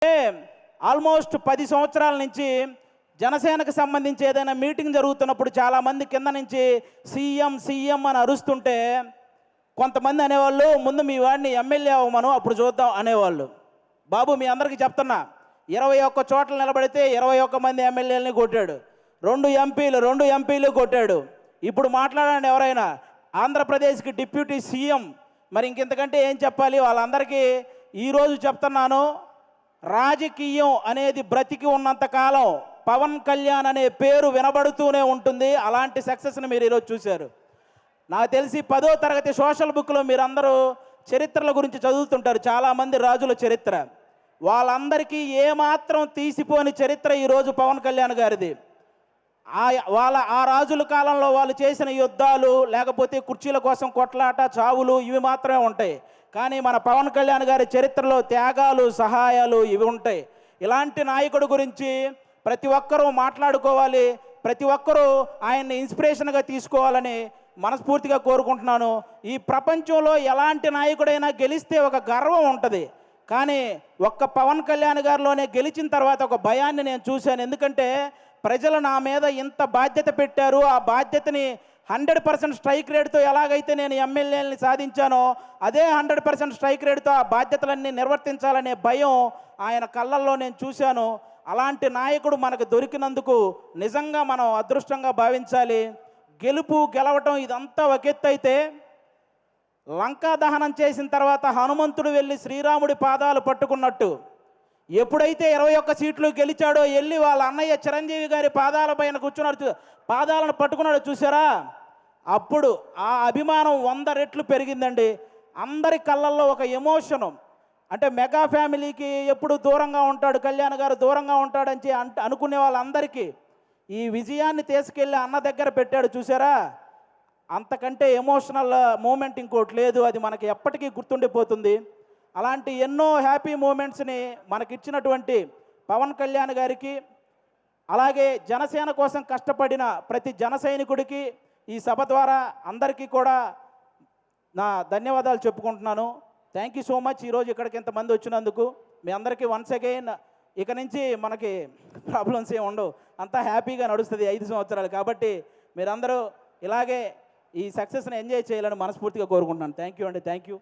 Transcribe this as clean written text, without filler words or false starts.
Almost 10 సంవత్సరాల నుంచి జనసేనకు సంబంధించి ఏదైనా మీటింగ్ జరుగుతున్నప్పుడు చాలామంది కింద నుంచి సీఎం సీఎం అని అరుస్తుంటే కొంతమంది అనేవాళ్ళు, ముందు మీ వాడిని ఎమ్మెల్యే అవ్వమను అప్పుడు చూద్దాం అనేవాళ్ళు. బాబు మీ అందరికీ చెప్తున్నా, 21 చోట్ల నిలబడితే 21 మంది ఎమ్మెల్యేలని కొట్టాడు, 2 ఎంపీలు కొట్టాడు. ఇప్పుడు మాట్లాడండి ఎవరైనా, ఆంధ్రప్రదేశ్కి డిప్యూటీ సీఎం, మరి ఇంకెంతకంటే ఏం చెప్పాలి? వాళ్ళందరికీ ఈరోజు చెప్తున్నాను, రాజకీయం అనేది బ్రతికి ఉన్నంతకాలం పవన్ కళ్యాణ్ అనే పేరు వినబడుతూనే ఉంటుంది. అలాంటి సక్సెస్ని మీరు ఈరోజు చూశారు. నాకు తెలిసి 10వ తరగతి సోషల్ బుక్లో మీరందరూ చరిత్రల గురించి చదువుతుంటారు, చాలామంది రాజుల చరిత్ర. వాళ్ళందరికీ ఏమాత్రం తీసిపోని చరిత్ర ఈరోజు పవన్ కళ్యాణ్ గారిది. ఆ రాజుల కాలంలో వాళ్ళు చేసిన యుద్ధాలు, లేకపోతే కుర్చీల కోసం కొట్లాట, చావులు ఇవి మాత్రమే ఉంటాయి. కానీ మన పవన్ కళ్యాణ్ గారి చరిత్రలో త్యాగాలు, సహాయాలు ఇవి ఉంటాయి. ఇలాంటి నాయకుడి గురించి ప్రతి ఒక్కరూ మాట్లాడుకోవాలి, ప్రతి ఒక్కరూ ఆయన్ని ఇన్స్పిరేషన్గా తీసుకోవాలని మనస్ఫూర్తిగా కోరుకుంటున్నాను. ఈ ప్రపంచంలో ఎలాంటి నాయకుడైనా గెలిస్తే ఒక గర్వం ఉంటుంది, కానీ ఒక్క పవన్ కళ్యాణ్ గారిలోనే గెలిచిన తర్వాత ఒక భయాన్ని నేను చూశాను. ఎందుకంటే ప్రజలు నా మీద ఇంత బాధ్యత పెట్టారు, ఆ బాధ్యతని 100% స్ట్రైక్ రేట్తో ఎలాగైతే నేను ఎమ్మెల్యేలని సాధించానో అదే 100% స్ట్రైక్ రేట్తో ఆ బాధ్యతలన్నీ నిర్వర్తించాలనే భయం ఆయన కళ్ళల్లో నేను చూశాను. అలాంటి నాయకుడు మనకు దొరికినందుకు నిజంగా మనం అదృష్టంగా భావించాలి. గెలవటం ఇదంతా ఒక ఎత్తు అయితే, లంకా దహనం చేసిన తర్వాత హనుమంతుడు వెళ్ళి శ్రీరాముడి పాదాలు పట్టుకున్నట్టు ఎప్పుడైతే 21 సీట్లు గెలిచాడో వెళ్ళి వాళ్ళ అన్నయ్య చిరంజీవి గారి పాదాల పైన కూర్చున్నాడు, పాదాలను పట్టుకున్నాడు చూసారా, అప్పుడు ఆ అభిమానం 100 రెట్లు పెరిగిందండి. అందరి కళ్ళల్లో ఒక ఎమోషను. అంటే మెగా ఫ్యామిలీకి ఎప్పుడు దూరంగా ఉంటాడు కళ్యాణ్ గారు, దూరంగా ఉంటాడని అనుకునే వాళ్ళందరికీ ఈ విజయాన్ని తీసుకెళ్ళి అన్న దగ్గర పెట్టాడు చూసారా, అంతకంటే ఎమోషనల్ మూమెంట్ ఇంకోటి లేదు. అది మనకి ఎప్పటికీ గుర్తుండిపోతుంది. అలాంటి ఎన్నో హ్యాపీ మూమెంట్స్ని మనకిచ్చినటువంటి పవన్ కళ్యాణ్ గారికి, అలాగే జనసేన కోసం కష్టపడిన ప్రతి జన సైనికుడికి ఈ సభ ద్వారా అందరికీ కూడా నా ధన్యవాదాలు చెప్పుకుంటున్నాను. Thank you so much. ఈరోజు ఇక్కడికి ఇంతమంది వచ్చినందుకు మీ అందరికీ వన్స్ అగైన్. ఇక నుంచి మనకి ప్రాబ్లమ్స్ ఏమి ఉండవు, అంతా హ్యాపీగా నడుస్తుంది 5 సంవత్సరాలు. కాబట్టి మీరందరూ ఇలాగే ఈ సక్సెస్ని ఎంజాయ్ చేయాలని మనస్ఫూర్తిగా కోరుకుంటున్నాను. థ్యాంక్ యూ అండి, థ్యాంక్ యూ.